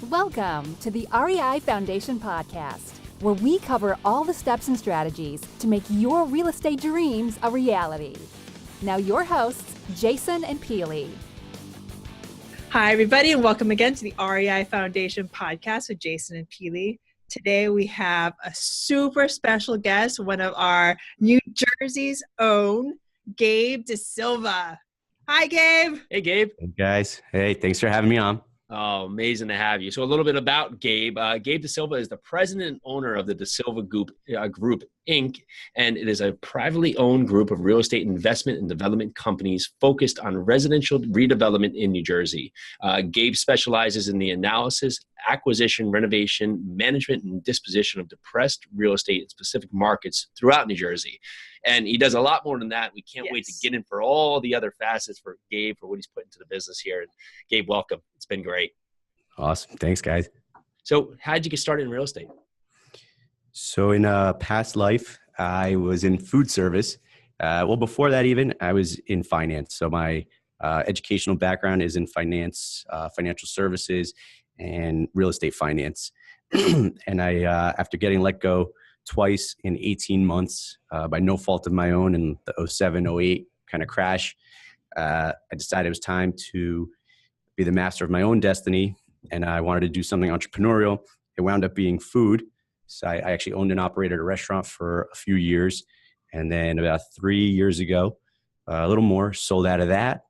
Welcome to the REI Foundation Podcast, where we cover all the steps and strategies to make your real estate dreams a reality. Now your hosts, Jason and Peely. Hi, everybody, and welcome again to the REI Foundation Podcast with Jason and Peely. Today we have a super special guest, one of our New Jersey's own, Gabe DaSilva. Hi, Gabe. Hey, Gabe. Hey, guys. Hey, thanks for having me on. Oh, amazing to have you. So a little bit about Gabe. Gabe DaSilva is the president and owner of the DaSilva Group, Inc., and it is a privately owned group of real estate investment and development companies focused on residential redevelopment in New Jersey. Gabe specializes in the analysis, acquisition, renovation, management, and disposition of depressed real estate in specific markets throughout New Jersey. And he does a lot more than that. We can't wait to get in for all the other facets for Gabe, for what he's put into the business here. And Gabe, welcome. It's been great. Awesome. Thanks, guys. So how did you get started in real estate? So in a past life, I was in food service. Well, before that even, I was in finance. So my educational background is in finance, financial services, and real estate finance. And I, after getting let go twice in 18 months by no fault of my own in the 07, 08 kind of crash, I decided it was time to be the master of my own destiny, and I wanted to do something entrepreneurial. It wound up being food. So I actually owned and operated a restaurant for a few years, and then about 3 years ago, a little more, sold out of that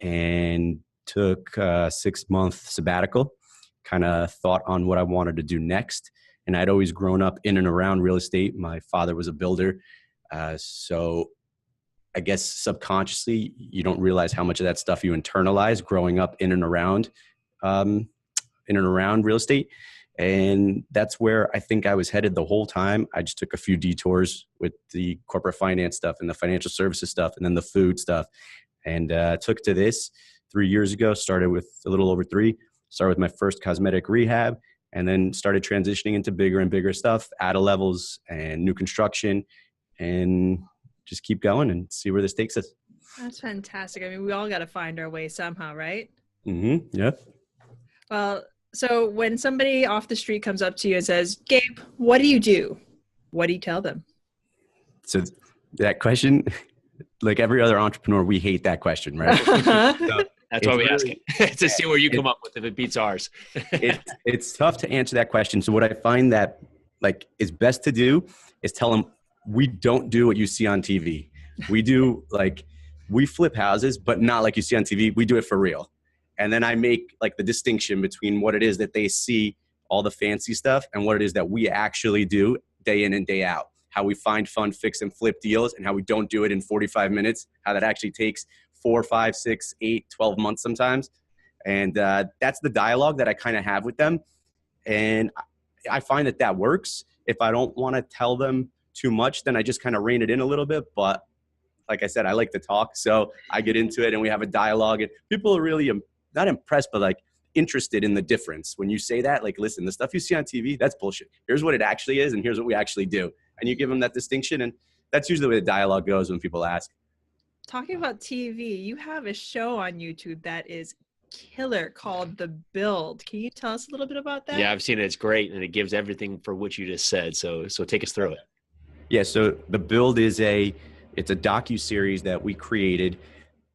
and took a 6-month sabbatical, kind of thought on what I wanted to do next. And I'd always grown up in and around real estate. My father was a builder. So I guess subconsciously, you don't realize how much of that stuff you internalize growing up in and around real estate. And that's where I think I was headed the whole time. I just took a few detours with the corporate finance stuff and the financial services stuff and then the food stuff. And took to this 3 years ago, started with a little over 3, started with my first cosmetic rehab, and then started transitioning into bigger and bigger stuff, ADA levels and new construction, and just keep going and see where this takes us. That's fantastic. I mean, we all got to find our way somehow, right? Mm-hmm. Yeah. Well, so when somebody off the street comes up to you and says, Gabe, what do you do? What do you tell them? So that question, like every other entrepreneur, we hate that question, right? So that's why we ask it, to see where you come up with if it beats ours. It's tough to answer that question. So what I find that like is best to do is tell them, we don't do what you see on TV. We do we flip houses, but not like you see on TV. We do it for real. And then I make like the distinction between what it is that they see, all the fancy stuff, and what it is that we actually do day in and day out. How we find, fund, fix, and flip deals, and how we don't do it in 45 minutes. How that actually takes 4, 5, 6, 8, 12 months sometimes. And that's the dialogue that I kind of have with them. And I find that works. If I don't want to tell them too much, then I just kind of rein it in a little bit. But like I said, I like to talk. So I get into it and we have a dialogue. And people are really not impressed, but like interested in the difference. When you say that, like, listen, the stuff you see on TV, that's bullshit. Here's what it actually is. And here's what we actually do. And you give them that distinction. And that's usually the way the dialogue goes when people ask. Talking about TV, you have a show on YouTube that is killer called The Build. Can you tell us a little bit about that? Yeah, I've seen it. It's great. And it gives everything for what you just said. So take us through it. Yeah. So The Build it's a docuseries that we created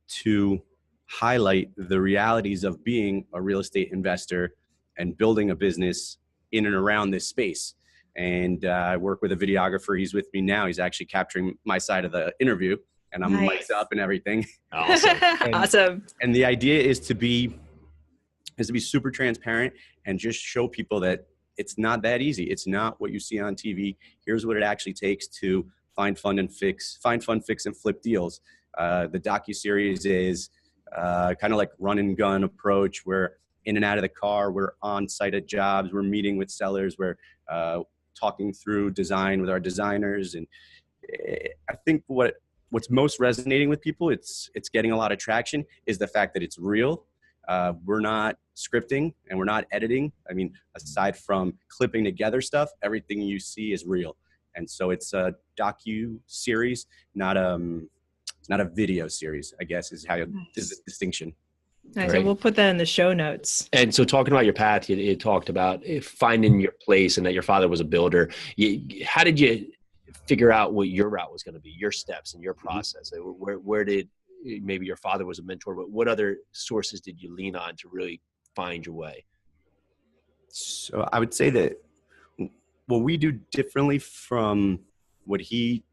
to highlight the realities of being a real estate investor and building a business in and around this space. And I work with a videographer. He's with me now. He's actually capturing my side of the interview, and I'm mic'd up and everything. Awesome. Awesome. And the idea is to be super transparent and just show people that it's not that easy. It's not what you see on TV. Here's what it actually takes to find, fund, fix, and flip deals. The docuseries is kind of like run and gun approach. We're in and out of the car. We're on site at jobs. We're meeting with sellers. We're talking through design with our designers. And I think what's most resonating with people, it's getting a lot of traction, is the fact that it's real. We're not scripting and we're not editing. I mean, aside from clipping together stuff, everything you see is real. And so it's a docu-series, not a video series, I guess, is the distinction. Nice. Right. And we'll put that in the show notes. And so talking about your path, you talked about finding your place and that your father was a builder. How did you figure out what your route was going to be, your steps and your process? Where did maybe your father was a mentor, but what other sources did you lean on to really find your way? So I would say that what we do differently from what he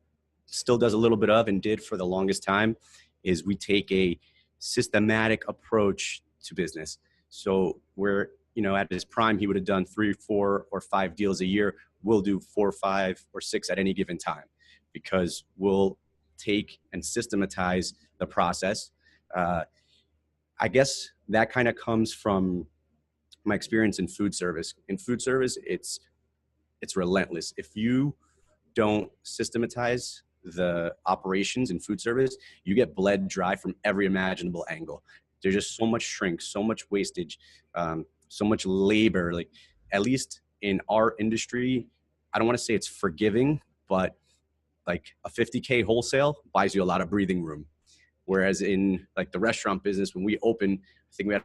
still does a little bit of and did for the longest time is we take a systematic approach to business. So where, at his prime, he would have done 3, 4, or 5 deals a year. We'll do 4, 5, or 6 at any given time because we'll take and systematize the process. I guess that kind of comes from my experience in food service. In food service, it's relentless. If you don't systematize the operations in food service, you get bled dry from every imaginable angle. There's just so much shrink, so much wastage, so much labor. Like, at least in our industry, I don't want to say it's forgiving, but like a 50K wholesale buys you a lot of breathing room. Whereas in like the restaurant business, when we opened, I think we had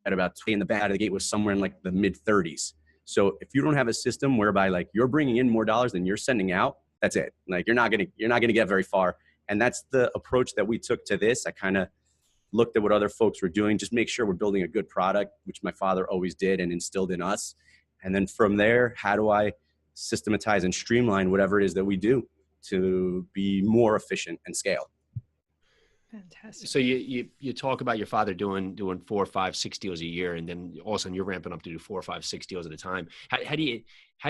at about in the back out of the gate was somewhere in like the mid 30s. So if you don't have a system whereby like you're bringing in more dollars than you're sending out, that's it. Like you're not gonna get very far. And that's the approach that we took to this. I kind of looked at what other folks were doing, just make sure we're building a good product, which my father always did and instilled in us. And then from there, how do I systematize and streamline whatever it is that we do to be more efficient and scale? Fantastic. So you talk about your father doing 4, 5, 6 deals a year, and then all of a sudden you're ramping up to do 4, 5, 6 deals at a time. How do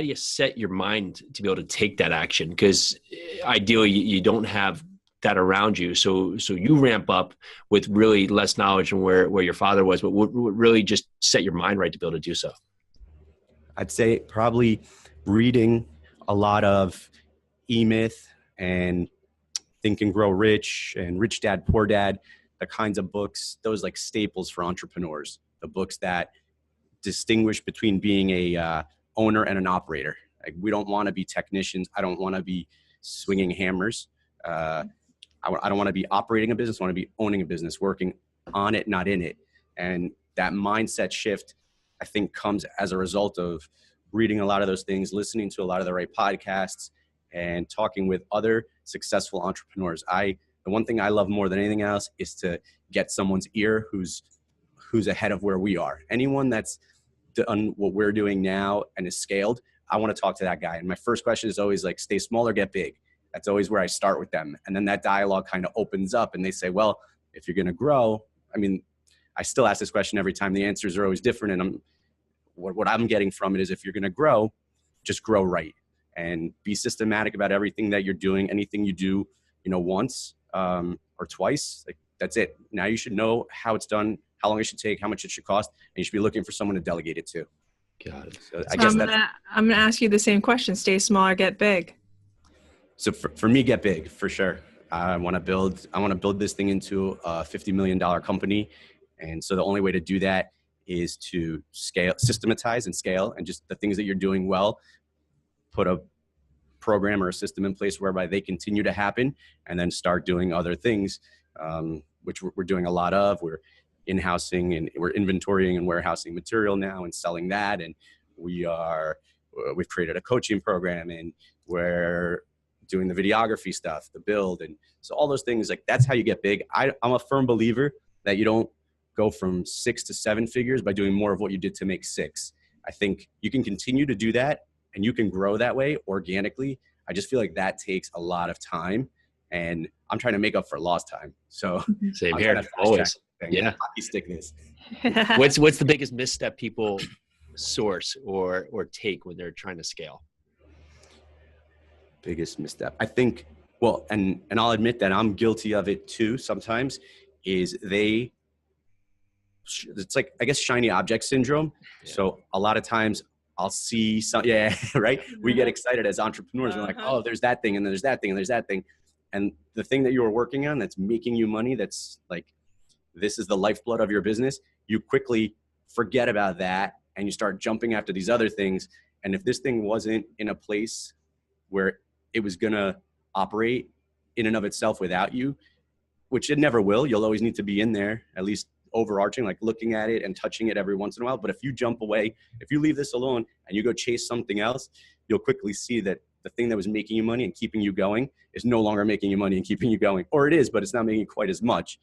you set your mind to be able to take that action? Because ideally you don't have that around you. So you ramp up with really less knowledge than where your father was, but what really just set your mind right to be able to do so? I'd say probably reading a lot of E-Myth and Think and Grow Rich and Rich Dad, Poor Dad, the kinds of books, those like staples for entrepreneurs, the books that distinguish between being a owner and an operator. Like, we don't want to be technicians. I don't want to be swinging hammers. I don't want to be operating a business. I want to be owning a business, working on it, not in it. And that mindset shift, I think, comes as a result of reading a lot of those things, listening to a lot of the right podcasts, and talking with other successful entrepreneurs. The one thing I love more than anything else is to get someone's ear who's ahead of where we are. Anyone that's done what we're doing now and is scaled, I want to talk to that guy. And my first question is always like, stay small or get big. That's always where I start with them. And then that dialogue kind of opens up and they say, well, if you're going to grow, I mean, I still ask this question every time. The answers are always different. And what I'm getting from it is, if you're going to grow, just grow right and be systematic about everything that you're doing. Anything you do, once or twice, like, that's it. Now you should know how it's done, how long it should take, how much it should cost, and you should be looking for someone to delegate it to. Got it. So I guess I'm gonna ask you the same question: stay small or get big. So for me, get big for sure. I want to build this thing into a $50 million company, and so the only way to do that is to scale, systematize, and scale, and just the things that you're doing well, put a program or a system in place whereby they continue to happen, and then start doing other things, which we're doing a lot of. We're in-housing and we're inventorying and warehousing material now and selling that. And we've created a coaching program, and we're doing the videography stuff, the build. And so all those things, like, that's how you get big. I'm a firm believer that you don't go from 6 to 7 figures by doing more of what you did to make 6. I think you can continue to do that and you can grow that way organically. I just feel like that takes a lot of time, and I'm trying to make up for lost time. So same here, always. Yeah. Hockey stick this. What's the biggest misstep people source or take when they're trying to scale? Biggest misstep, I think, well, and I'll admit that I'm guilty of it too sometimes, is it's like, I guess, shiny object syndrome. Yeah. So a lot of times I'll see right? We get excited as entrepreneurs. We're like, oh, there's that thing, and there's that thing, and there's that thing. And the thing that you were working on that's making you money, that's like, this is the lifeblood of your business, you quickly forget about that and you start jumping after these other things. And if this thing wasn't in a place where it was going to operate in and of itself without you, which it never will. You'll always need to be in there, at least overarching, like looking at it and touching it every once in a while. But if you jump away, if you leave this alone and you go chase something else, you'll quickly see that the thing that was making you money and keeping you going is no longer making you money and keeping you going. Or it is, but it's not making quite as much.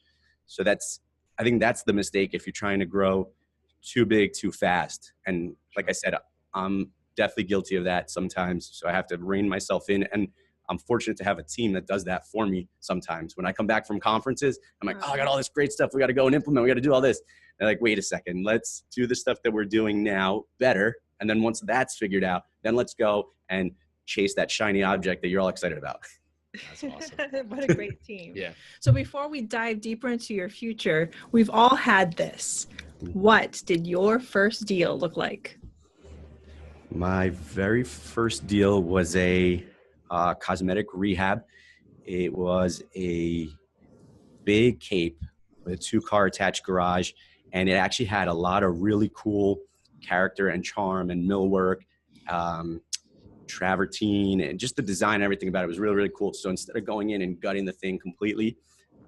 So I think that's the mistake if you're trying to grow too big, too fast. And like I said, I'm definitely guilty of that sometimes. So I have to rein myself in. And I'm fortunate to have a team that does that for me sometimes. When I come back from conferences, I'm like, oh, I got all this great stuff. We got to go and implement. We got to do all this. They're like, wait a second. Let's do the stuff that we're doing now better. And then once that's figured out, then let's go and chase that shiny object that you're all excited about. That's awesome. What a great team. Yeah. So before we dive deeper into your future, we've all had this. What did your first deal look like? My very first deal was a cosmetic rehab. It was a big cape with a 2-car attached garage, and it actually had a lot of really cool character and charm and millwork, travertine, and just the design and everything about it was really, really cool. So instead of going in and gutting the thing completely,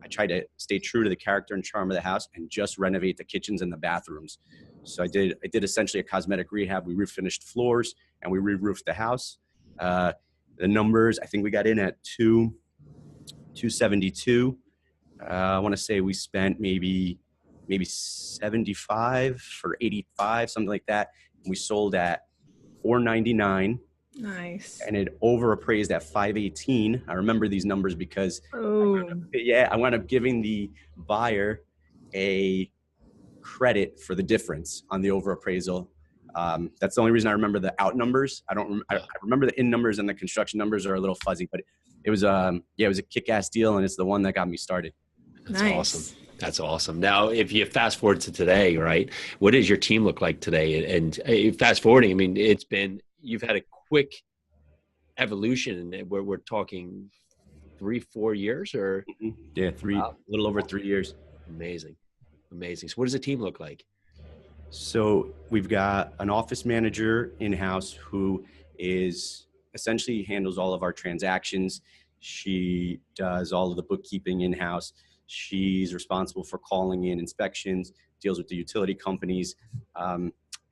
I tried to stay true to the character and charm of the house and just renovate the kitchens and the bathrooms. So I did essentially a cosmetic rehab. We refinished floors and we re-roofed the house. The numbers, I think we got in at 272. I want to say we spent maybe 75 for 85, something like that. And we sold at 499. Nice. And it overappraised at 518. I remember these numbers because I wound up giving the buyer a credit for the difference on the overappraisal. That's the only reason I remember the out numbers. I remember the in numbers, and the construction numbers are a little fuzzy, but it was a kick-ass deal, and it's the one that got me started. That's awesome. That's awesome. Now, if you fast forward to today, right, what does your team look like today? And fast forwarding, I mean, you've had a quick evolution, and we're talking 3-4 years, or a little over 3 years. Amazing. So what does the team look like? So we've got an office manager in-house who is essentially handles all of our transactions. She does all of the bookkeeping in-house. She's responsible for calling in inspections, deals with the utility companies,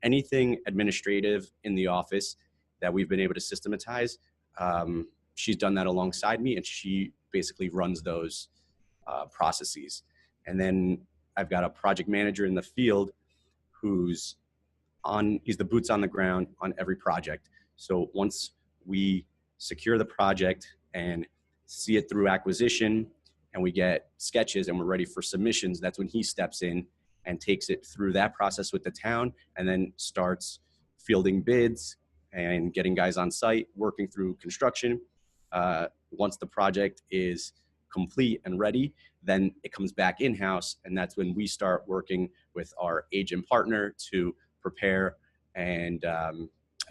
anything administrative in the office that we've been able to systematize. She's done that alongside me, and she basically runs those processes. And then I've got a project manager in the field he's the boots on the ground on every project. So once we secure the project and see it through acquisition, and we get sketches and we're ready for submissions, that's when he steps in and takes it through that process with the town, and then starts fielding bids and getting guys on site, working through construction. Once the project is complete and ready, then it comes back in-house, and that's when we start working with our agent partner to prepare and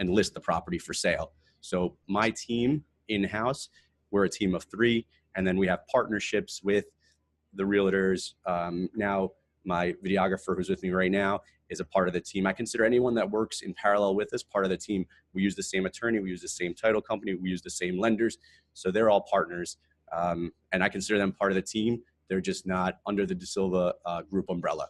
list the property for sale. So my team in-house, we're a team of 3, and then we have partnerships with the realtors. Now my videographer who's with me right now is a part of the team. I consider anyone that works in parallel with us part of the team. We use the same attorney, we use the same title company, we use the same lenders. So they're all partners. And I consider them part of the team. They're just not under the DaSilva Group umbrella.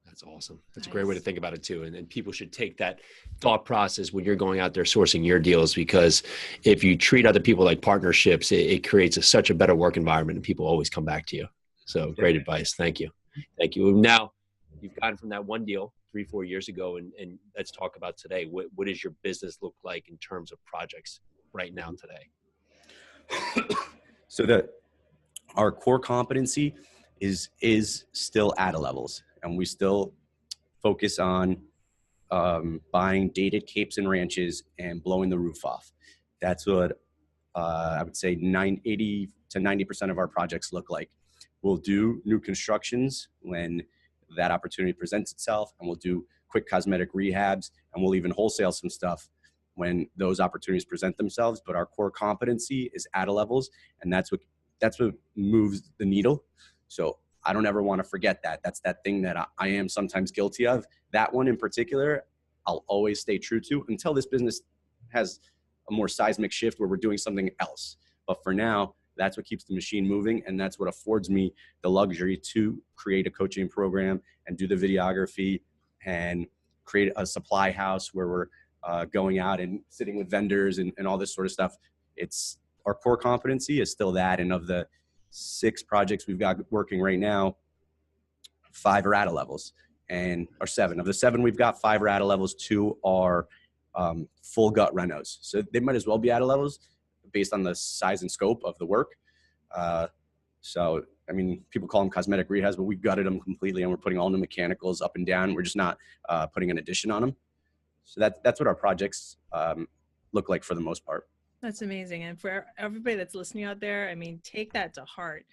That's awesome. That's a great way to think about it too. And people should take that thought process when you're going out there sourcing your deals, because if you treat other people like partnerships, it creates such a better work environment, and people always come back to you. So great advice. Thank you. Now you've gotten from that one deal 3-4 years ago, and let's talk about today. What does your business look like in terms of projects right now today? So our core competency is still ADA levels, and we still focus on buying dated capes and ranches and blowing the roof off. That's what I would say 80 to 90% of our projects look like. We'll do new constructions when that opportunity presents itself, and we'll do quick cosmetic rehabs, and we'll even wholesale some stuff when those opportunities present themselves. But our core competency is ADA levels, and that's what moves the needle. So I don't ever want to forget that. That's that thing that I am sometimes guilty of. That one in particular, I'll always stay true to until this business has a more seismic shift where we're doing something else. But for now, That's what keeps the machine moving. And that's what affords me the luxury to create a coaching program and do the videography and create a supply house where we're going out and sitting with vendors and all this sort of stuff. It's our core competency is still that. And of the 6 projects we've got working right now, 5 are ATA levels, or 7. Of the 7 we've got, 5 are ATA levels, 2 are full gut renos. So they might as well be ATA levels based on the size and scope of the work. So, I mean, people call them cosmetic rehabs, but we gutted them completely and we're putting all new mechanicals up and down. We're just not putting an addition on them. So that's what our projects look like for the most part. That's amazing. And for everybody that's listening out there, I mean, take that to heart.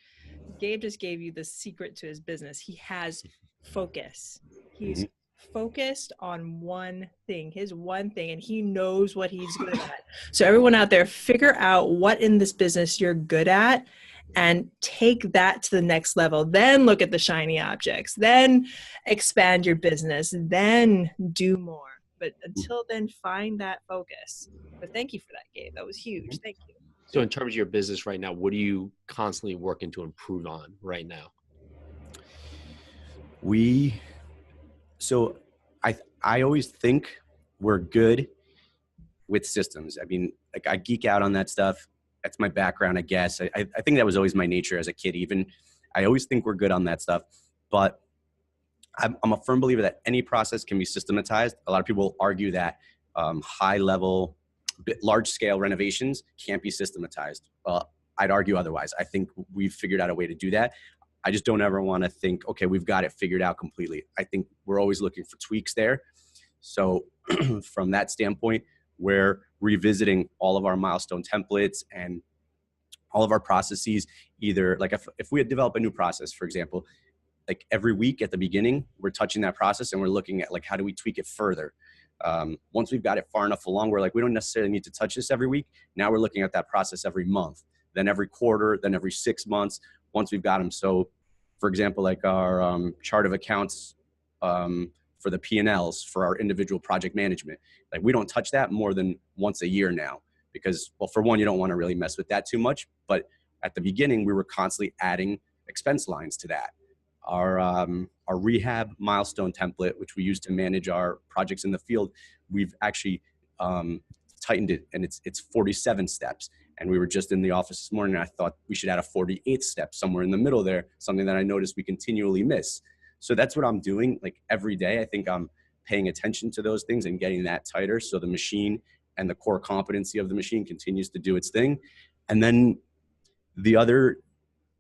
Gabe just gave you the secret to his business. He has focus. He's focused on one thing, his one thing, and he knows what he's good at. So everyone out there, figure out what in this business you're good at and take that to the next level. Then look at the shiny objects, then expand your business, then do more. But until then, find that focus. But thank you for that, Gabe. That was huge. Thank you. So in terms of your business right now, what are you constantly working to improve on right now? So I always think we're good with systems. I mean, like I geek out on that stuff. That's my background, I guess. I think that was always my nature as a kid. Even I always think we're good on that stuff, but I'm a firm believer that any process can be systematized. A lot of people argue that high level, large scale renovations can't be systematized. I'd argue otherwise. I think we've figured out a way to do that. I just don't ever want to think, okay, we've got it figured out completely. I think we're always looking for tweaks there. So from that standpoint, we're revisiting all of our milestone templates and all of our processes. Either like if we had developed a new process, for example, like every week at the beginning, we're touching that process and we're looking at like, how do we tweak it further? Once we've got it far enough along, we're like, we don't necessarily need to touch this every week. Now we're looking at that process every month, then every quarter, then every 6 months, once we've got them. So for example, like our chart of accounts for the P&Ls for our individual project management, like we don't touch that more than once a year now because, well, for one, you don't want to really mess with that too much. But at the beginning, we were constantly adding expense lines to that. Our rehab milestone template, which we use to manage our projects in the field, we've actually tightened it, and it's 47 steps. And we were just in the office this morning, and I thought we should add a 48th step somewhere in the middle there, something that I noticed we continually miss. So that's what I'm doing like every day. I think I'm paying attention to those things and getting that tighter so the machine and the core competency of the machine continues to do its thing. And then the other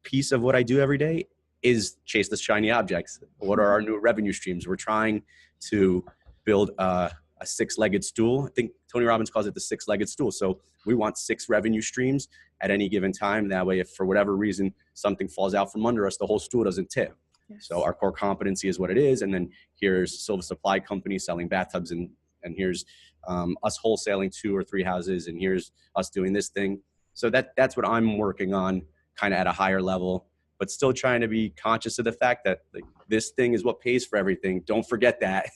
piece of what I do every day is chase the shiny objects. What are our new revenue streams? We're trying to build a 6-legged stool. I think Tony Robbins calls it the 6-legged stool. So we want 6 revenue streams at any given time. That way, if for whatever reason something falls out from under us, the whole stool doesn't tip. Yes. So our core competency is what it is. And then here's Silva Supply Company selling bathtubs, and here's us wholesaling 2 or 3 houses, and here's us doing this thing. So that's what I'm working on kind of at a higher level, but still trying to be conscious of the fact that like, this thing is what pays for everything. Don't forget that.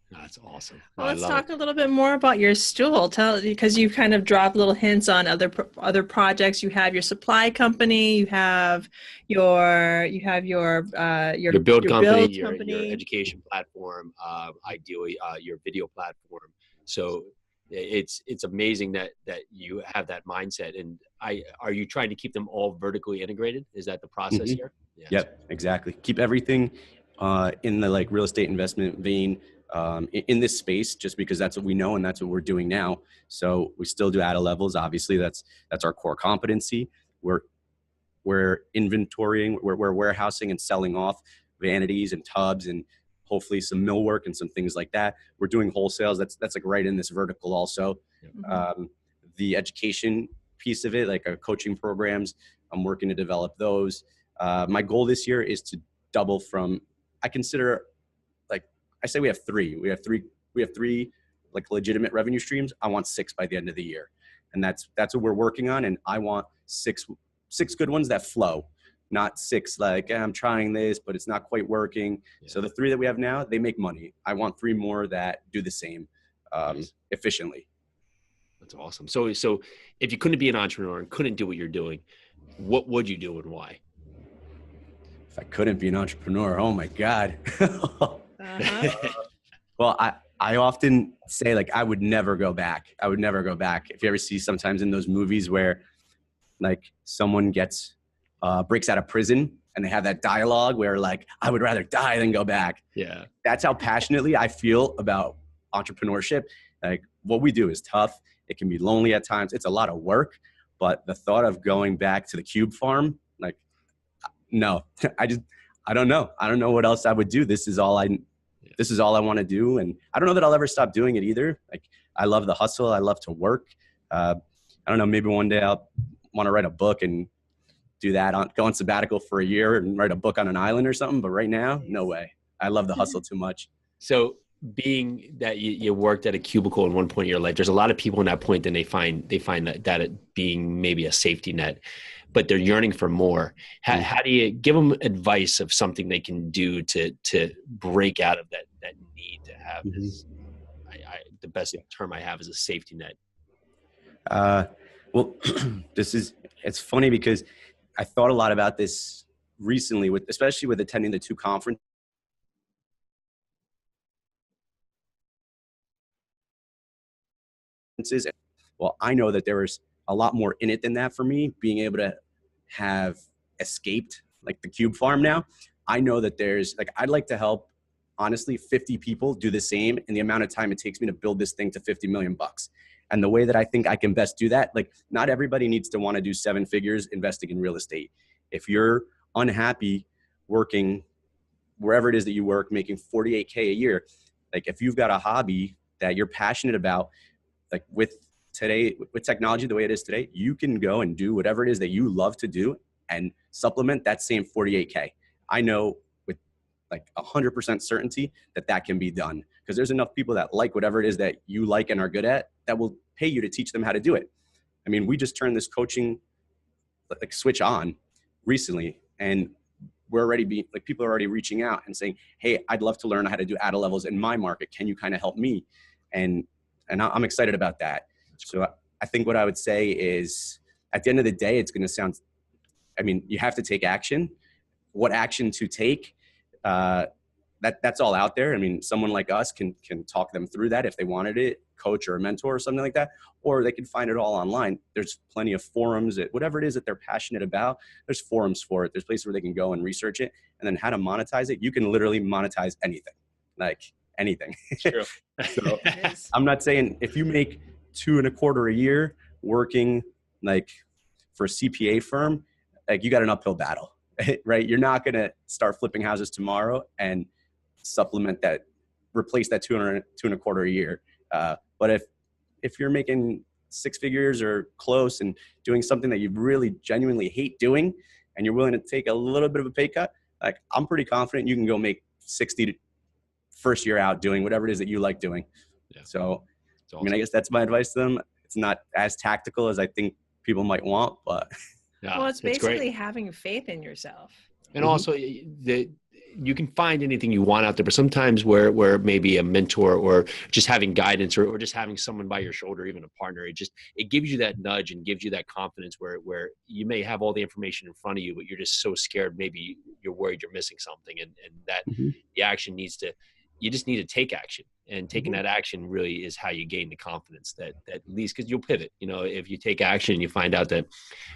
That's awesome. Well, let's talk a little bit more about your stool. Because you kind of dropped little hints on other projects. You have your supply company. You have your build company, your education platform. Ideally, your video platform. So it's amazing that you have that mindset. And are you trying to keep them all vertically integrated? Is that the process here? Yeah. Yep, exactly. Keep everything in the like real estate investment vein. In this space, just because that's what we know and that's what we're doing now. So we still do ATA levels. Obviously, that's our core competency. We're inventorying, we're warehousing and selling off vanities and tubs and hopefully some millwork and some things like that. We're doing wholesales. That's like right in this vertical also. Mm-hmm. The education piece of it, like our coaching programs, I'm working to develop those. My goal this year is to double from, I say we have 3. We have 3 like legitimate revenue streams. I want 6 by the end of the year. And that's what we're working on. And I want 6 good ones that flow, not 6 like I'm trying this, but it's not quite working. Yeah. So the 3 that we have now, they make money. I want 3 more that do the same efficiently. That's awesome. So if you couldn't be an entrepreneur and couldn't do what you're doing, what would you do and why? If I couldn't be an entrepreneur, oh my God. Uh-huh. Well, I often say, like, I would never go back. I would never go back. If you ever see sometimes in those movies where like someone breaks out of prison and they have that dialogue where like, I would rather die than go back. Yeah. That's how passionately I feel about entrepreneurship. Like, what we do is tough. It can be lonely at times. It's a lot of work, but the thought of going back to the cube farm, like, no, I don't know. I don't know what else I would do. This is all I want to do. And I don't know that I'll ever stop doing it either. Like, I love the hustle. I love to work. I don't know, maybe one day I'll want to write a book and do that, go on sabbatical for a year and write a book on an island or something. But right now, no way. I love the hustle too much. So being that you worked at a cubicle at one point in your life, there's a lot of people in that point, and they find that it being maybe a safety net, but they're yearning for more. How do you give them advice of something they can do to break out of that need to have this? The best term I have is a safety net. Well, it's funny because I thought a lot about this recently, especially with attending the 2 conferences. Well, I know that there was a lot more in it than that for me, being able to have escaped like the cube farm now. I know that I'd like to help, honestly, 50 people do the same in the amount of time it takes me to build this thing to 50 million bucks. And the way that I think I can best do that, like, not everybody needs to want to do 7 figures investing in real estate. If you're unhappy working wherever it is that you work, making $48K a year, like, if you've got a hobby that you're passionate about, like, with technology the way it is today, you can go and do whatever it is that you love to do and supplement that same 48K. I know with like 100% certainty that can be done, because there's enough people that like whatever it is that you like and are good at that will pay you to teach them how to do it. I mean, we just turned this coaching like switch on recently, and we're already people are already reaching out and saying, hey, I'd love to learn how to do ADA levels in my market. Can you kind of help me? And I'm excited about that. So I think what I would say is, at the end of the day, it's going to sound, I mean, you have to take action. What action to take, that's all out there. I mean, someone like us can talk them through that if they wanted it, coach or a mentor or something like that, or they can find it all online. There's plenty of forums, whatever it is that they're passionate about, there's forums for it. There's places where they can go and research it. And then how to monetize it. You can literally monetize anything, like anything. True. So I'm not saying if you make $2.25 a year working like for a CPA firm, like, you got an uphill battle, right? You're not going to start flipping houses tomorrow and replace that $2.25 a year. But if you're making 6 figures or close and doing something that you really genuinely hate doing, and you're willing to take a little bit of a pay cut, like, I'm pretty confident you can go make 60 first year out doing whatever it is that you like doing. Yeah. So, Awesome. I mean, I guess that's my advice to them. It's not as tactical as I think people might want, but yeah, Well, it's basically great. having faith in yourself. And also you can find anything you want out there, but sometimes where maybe a mentor or just having guidance or just having someone by your shoulder, even a partner, it gives you that nudge and gives you that confidence where you may have all the information in front of you, but you're just so scared. Maybe you're worried you're missing something, and that the action you just need to take action, and taking that action really is how you gain the confidence that at least, because you'll pivot. You know, if you take action and you find out that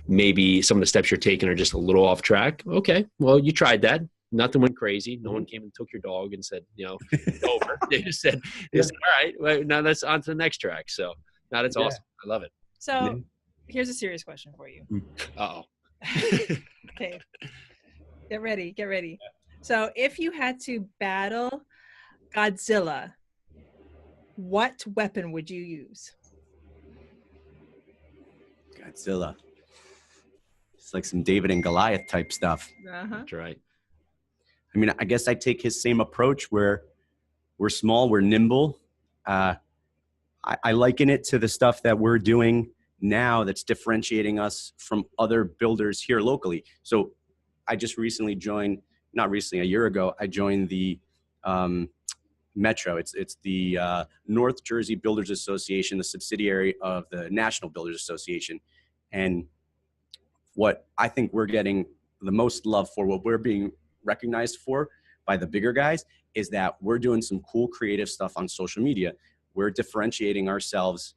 maybe some of the steps you're taking are just a little off track. Okay, well, you tried that. Nothing went crazy. No one came and took your dog and said, it's over. They just said, all right, well, now let's on to the next track. So now that's awesome. I love it. So here's a serious question for you. Uh-oh. Okay. Get ready. So if you had to battle Godzilla, what weapon would you use? Godzilla. It's like some David and Goliath type stuff. That's right. I mean, I guess I take his same approach where we're small, we're nimble. I liken it to the stuff that we're doing now that's differentiating us from other builders here locally. So I just recently joined, not recently, a year ago, I joined the Metro. It's the North Jersey Builders Association, the subsidiary of the National Builders Association. And what I think we're getting the most love for, what we're being recognized for by the bigger guys, is that we're doing some cool creative stuff on social media. We're differentiating ourselves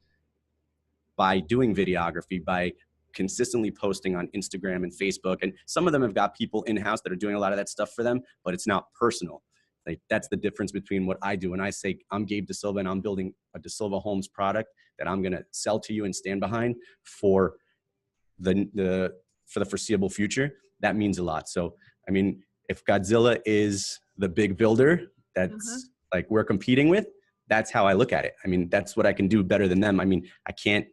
by doing videography, by consistently posting on Instagram and Facebook. And some of them have got people in-house that are doing a lot of that stuff for them, but it's not personal. Like, that's the difference between what I do. When I say I'm Gabe DaSilva and I'm building a DaSilva Homes product that I'm going to sell to you and stand behind for the foreseeable future, that means a lot. So, I mean, if Godzilla is the big builder that's like we're competing with, that's how I look at it. I mean, that's what I can do better than them. I mean, I can't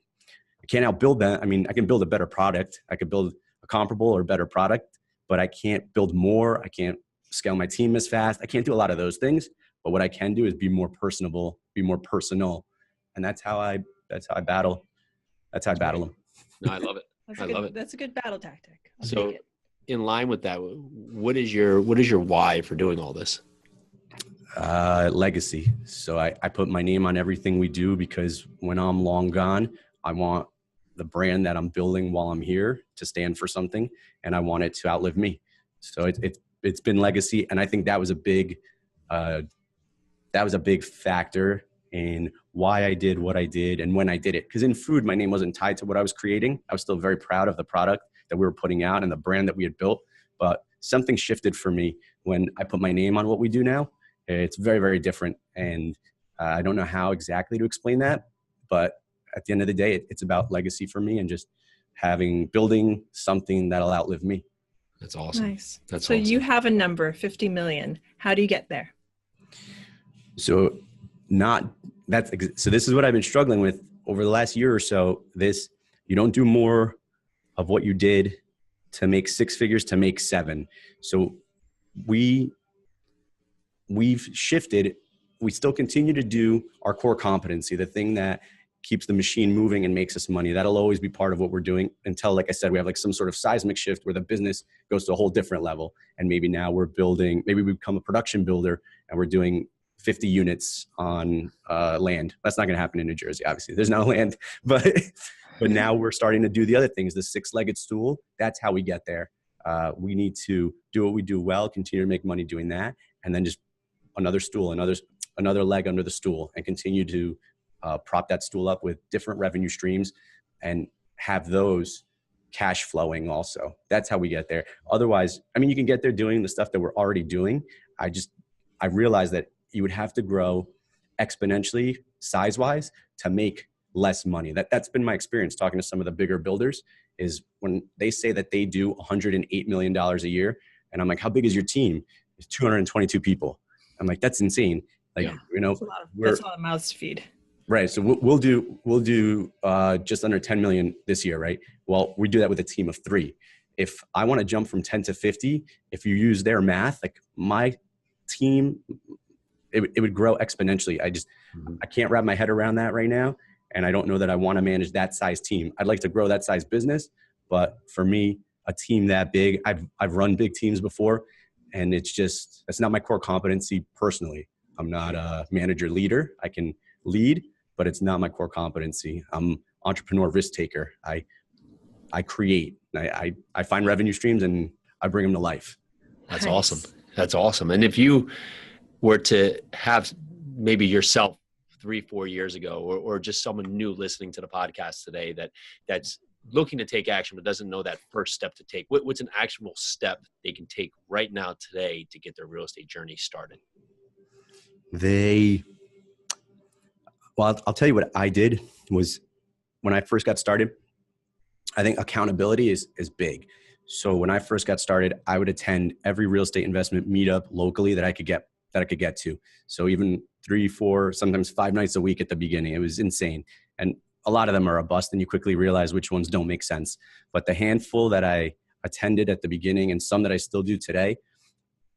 outbuild them. I mean, I can build a better product. I could build a comparable or better product, but I can't build more. I can't scale my team as fast. I can't do a lot of those things, but what I can do is be more personable, be more personal. And that's how I battle. That's how I battle them. No, I love it. Love it. That's a good battle tactic. So in line with that, what is your why for doing all this? Legacy. So I put my name on everything we do, because when I'm long gone, I want the brand that I'm building while I'm here to stand for something, and I want it to outlive me. So it's been legacy. And I think that was a big factor in why I did what I did and when I did it. Because in food, my name wasn't tied to what I was creating. I was still very proud of the product that we were putting out and the brand that we had built. But something shifted for me when I put my name on what we do now. It's very, very different. And I don't know how exactly to explain that. But at the end of the day, it's about legacy for me and just building something that'll outlive me. That's awesome. Nice. That's so awesome. You have a number, 50 million. How do you get there? So this is what I've been struggling with over the last year or so. You don't do more of what you did to make six figures to make seven. So we've shifted. We still continue to do our core competency, the thing that keeps the machine moving and makes us money. That'll always be part of what we're doing until, like I said, we have like some sort of seismic shift where the business goes to a whole different level. And maybe now maybe we become a production builder and we're doing 50 units on land. That's not going to happen in New Jersey, obviously. There's no land, but now we're starting to do the other things, the six-legged stool. That's how we get there. We need to do what we do well, continue to make money doing that, and then just another stool, another leg under the stool, and continue to prop that stool up with different revenue streams and have those cash flowing also. That's how we get there. Otherwise, I mean, you can get there doing the stuff that we're already doing. I realized that you would have to grow exponentially size-wise to make less money. That's been my experience talking to some of the bigger builders, is when they say that they do $108 million a year. And I'm like, how big is your team? It's 222 people. I'm like, that's insane. Like, that's a lot of mouths to feed. Right. So we'll do just under 10 million this year. Right. Well, we do that with a team of 3. If I want to jump from 10 to 50, if you use their math, like my team, it would grow exponentially. I can't wrap my head around that right now. And I don't know that I want to manage that size team. I'd like to grow that size business, but for me, a team that big, I've run big teams before, and that's not my core competency personally. I'm not a manager leader. I can lead, but it's not my core competency. I'm entrepreneur, risk taker. I create, I find revenue streams and I bring them to life. That's awesome. That's awesome. And if you were to have maybe yourself 3-4 years ago, or just someone new listening to the podcast today that's looking to take action but doesn't know that first step to take, what's an actionable step they can take right now today to get their real estate journey started? I'll tell you what I did was when I first got started, I think accountability is big. So when I first got started, I would attend every real estate investment meetup locally that I could get to. So even 3, 4, sometimes 5 nights a week at the beginning. It was insane. And a lot of them are a bust, and you quickly realize which ones don't make sense. But the handful that I attended at the beginning and some that I still do today,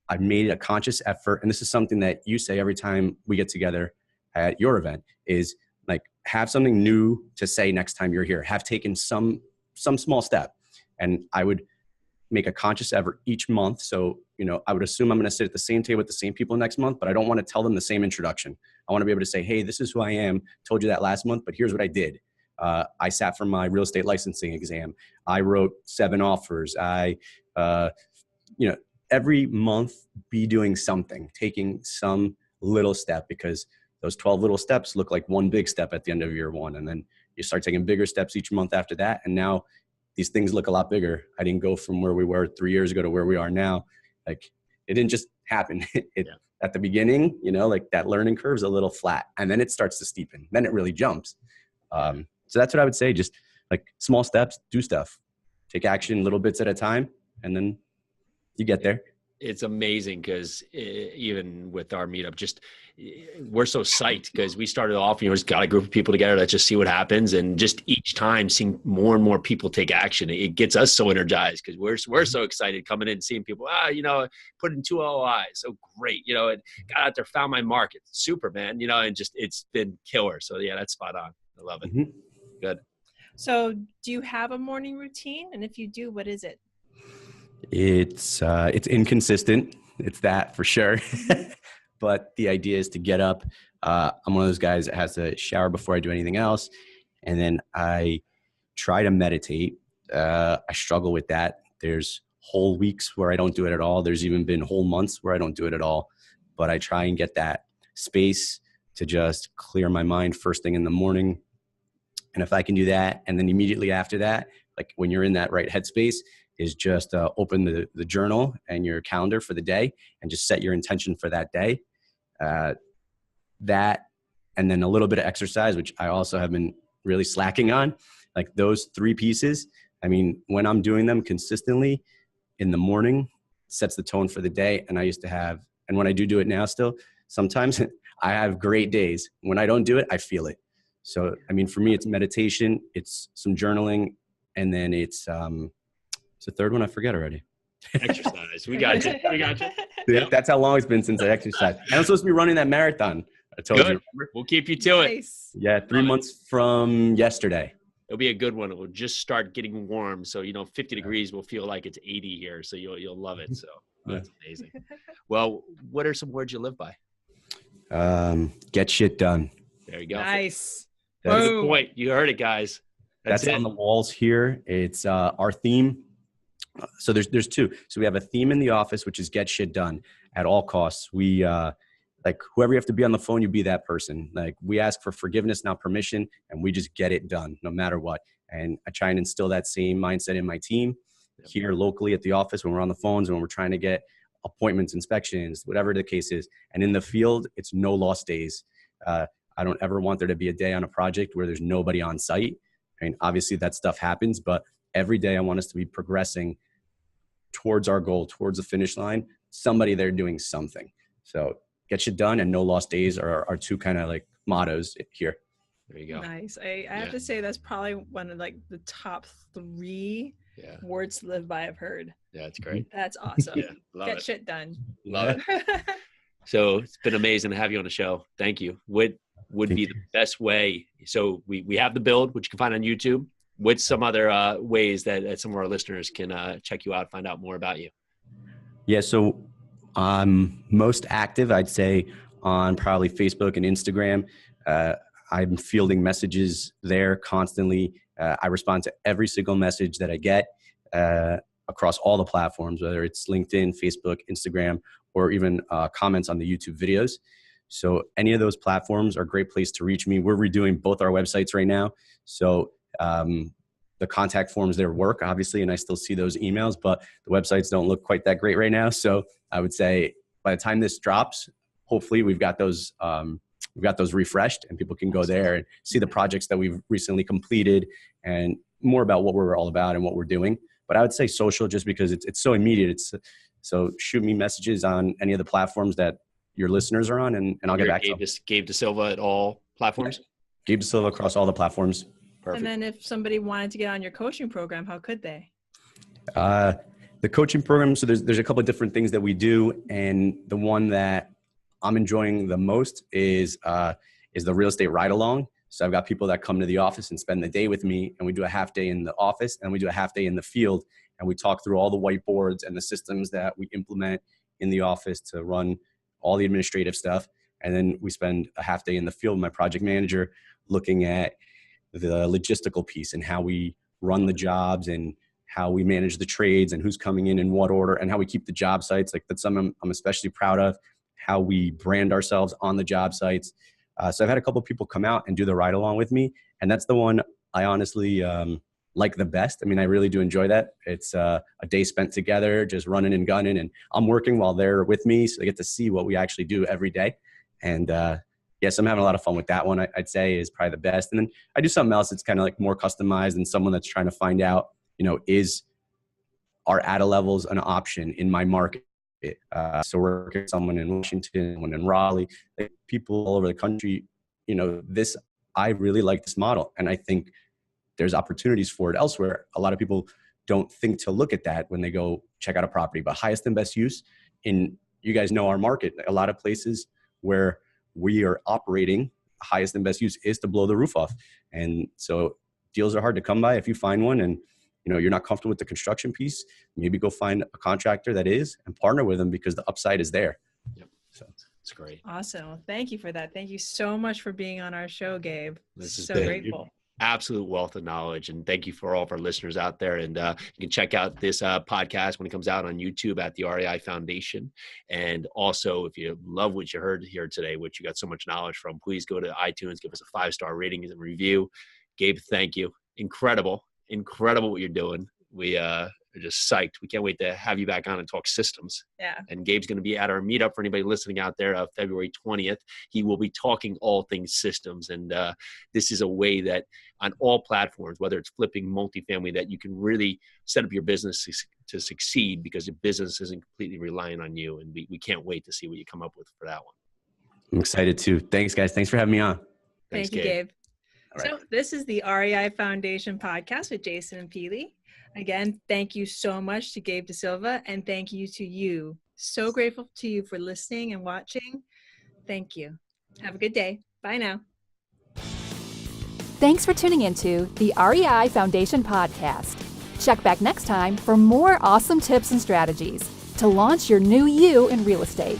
I made a conscious effort. And this is something that you say every time we get together at your event, is like, have something new to say next time you're here. Have taken some small step. And I would make a conscious effort each month. So, I would assume I'm going to sit at the same table with the same people next month, but I don't want to tell them the same introduction. I want to be able to say, hey, this is who I am. Told you that last month, but here's what I did. I sat for my real estate licensing exam. I wrote 7 offers. Every month be doing something, taking some little step, because those 12 little steps look like one big step at the end of year 1. And then you start taking bigger steps each month after that. And now these things look a lot bigger. I didn't go from where we were 3 years ago to where we are now. Like, it didn't just happen. At the beginning, like that learning curve is a little flat, and then it starts to steepen. Then it really jumps. So that's what I would say. Just like small steps, do stuff, take action little bits at a time, and then you get there. It's amazing because even with our meetup, we're so psyched because we started off, just got a group of people together. Let's just see what happens. And just each time seeing more and more people take action, it gets us so energized because we're so excited coming in and seeing people, put in 2 LOIs. So great. And got out there, found my market. Super, man, and just, it's been killer. So yeah, that's spot on. I love it. Mm-hmm. Good. So do you have a morning routine? And if you do, what is it? It's inconsistent. It's that for sure. But the idea is to get up. I'm one of those guys that has to shower before I do anything else. And then I try to meditate. I struggle with that. There's whole weeks where I don't do it at all. There's even been whole months where I don't do it at all. But I try and get that space to just clear my mind first thing in the morning. And if I can do that, and then immediately after that, like when you're in that right headspace, is just open the journal and your calendar for the day and just set your intention for that day. That, and then a little bit of exercise, which I also have been really slacking on. Like those 3 pieces, I mean, when I'm doing them consistently in the morning, sets the tone for the day. And I used to have, and when I do it now still, sometimes I have great days. When I don't do it, I feel it. So, I mean, for me, it's meditation, it's some journaling, and then it's the third one I forget already. Exercise. We got you. Yeah, that's how long it's been since I exercised. And I'm supposed to be running that marathon. I told you. Remember? We'll keep you to it. Yeah, 3 months from yesterday. It'll be a good one. It will just start getting warm. So, 50 degrees will feel like it's 80 here. So you'll love it. So that's amazing. Well, what are some words you live by? Get shit done. There you go. Nice. That's the point. You heard it, guys. That's on the walls here. It's our theme. So there's 2. So we have a theme in the office, which is get shit done at all costs. We like whoever you have to be on the phone, you be that person. Like we ask for forgiveness, not permission, and we just get it done no matter what. And I try and instill that same mindset in my team here locally at the office when we're on the phones and when we're trying to get appointments, inspections, whatever the case is. And in the field, it's no lost days. I don't ever want there to be a day on a project where there's nobody on site. I mean, obviously that stuff happens, but every day I want us to be progressing towards our goal, towards the finish line, somebody there doing something. So get shit done and no lost days are our 2 kind of like mottos here. There you go. Nice. I have to say that's probably one of like the top 3 words to live by I've heard. Yeah, that's great. That's awesome. Get it. Shit done. Love it. So it's been amazing to have you on the show. Thank you. What would be the best way? So we have the build, which you can find on YouTube. What's some other ways that some of our listeners can check you out, find out more about you? Yeah, so I'm most active, I'd say, on probably Facebook and Instagram. I'm fielding messages there constantly. I respond to every single message that I get across all the platforms, whether it's LinkedIn, Facebook, Instagram, or even comments on the YouTube videos. So any of those platforms are a great place to reach me. We're redoing both our websites right now. So the contact forms there work, obviously, and I still see those emails, but the websites don't look quite that great right now. So I would say by the time this drops, hopefully we've got those refreshed and people can go there and see the projects that we've recently completed and more about what we're all about and what we're doing. But I would say social, just because it's so immediate. So shoot me messages on any of the platforms that your listeners are on, and I'll get back to them. Gabe DaSilva at all platforms? Gabe DaSilva across all the platforms. Perfect. And then if somebody wanted to get on your coaching program, how could they? The coaching program, so there's a couple of different things that we do, and the one that I'm enjoying the most is the real estate ride along. So I've got people that come to the office and spend the day with me, and we do a half day in the office and we do a half day in the field, and we talk through all the whiteboards and the systems that we implement in the office to run all the administrative stuff. And then we spend a half day in the field with my project manager looking at the logistical piece and how we run the jobs and how we manage the trades and who's coming in what order and how we keep the job sites. Like that's something I'm especially proud of, how we brand ourselves on the job sites. So I've had a couple of people come out and do the ride along with me. And that's the one I honestly like the best. I mean, I really do enjoy that. It's a day spent together, just running and gunning, and I'm working while they're with me. So I get to see what we actually do every day. And yes, I'm having a lot of fun with that one. I'd say is probably the best. And then I do something else that's kind of like more customized and someone that's trying to find out, is our ADA levels an option in my market? So we're working with someone in Washington, someone in Raleigh, people all over the country. I really like this model. And I think there's opportunities for it elsewhere. A lot of people don't think to look at that when they go check out a property, but highest and best use you guys know our market. A lot of places where we are operating, highest and best use is to blow the roof off. And so deals are hard to come by. If you find one and you're not comfortable with the construction piece, maybe go find a contractor that is and partner with them because the upside is there. Yep. So it's great. Awesome. Well, thank you for that. Thank you so much for being on our show, Gabe. This is so grateful. Absolute wealth of knowledge. And thank you for all of our listeners out there. And you can check out this podcast when it comes out on YouTube at the REI Foundation. And also, if you love what you heard here today, which you got so much knowledge from, please go to iTunes, give us a 5-star rating and review. Gabe, thank you. Incredible what you're doing. We are just psyched. We can't wait to have you back on and talk systems. Yeah. And Gabe's going to be at our meetup for anybody listening out there, February 20th. He will be talking all things systems. And this is a way that on all platforms, whether it's flipping multifamily, that you can really set up your business to succeed because your business isn't completely relying on you. And we can't wait to see what you come up with for that one. I'm excited too. Thanks, guys. Thanks for having me on. Thank you, Gabe. Right. So this is the REI Foundation podcast with Jason and Peely. Again, thank you so much to Gabe DaSilva, and thank you to you. So grateful to you for listening and watching. Thank you. Have a good day. Bye now. Thanks for tuning into the REI Foundation podcast. Check back next time for more awesome tips and strategies to launch your new you in real estate.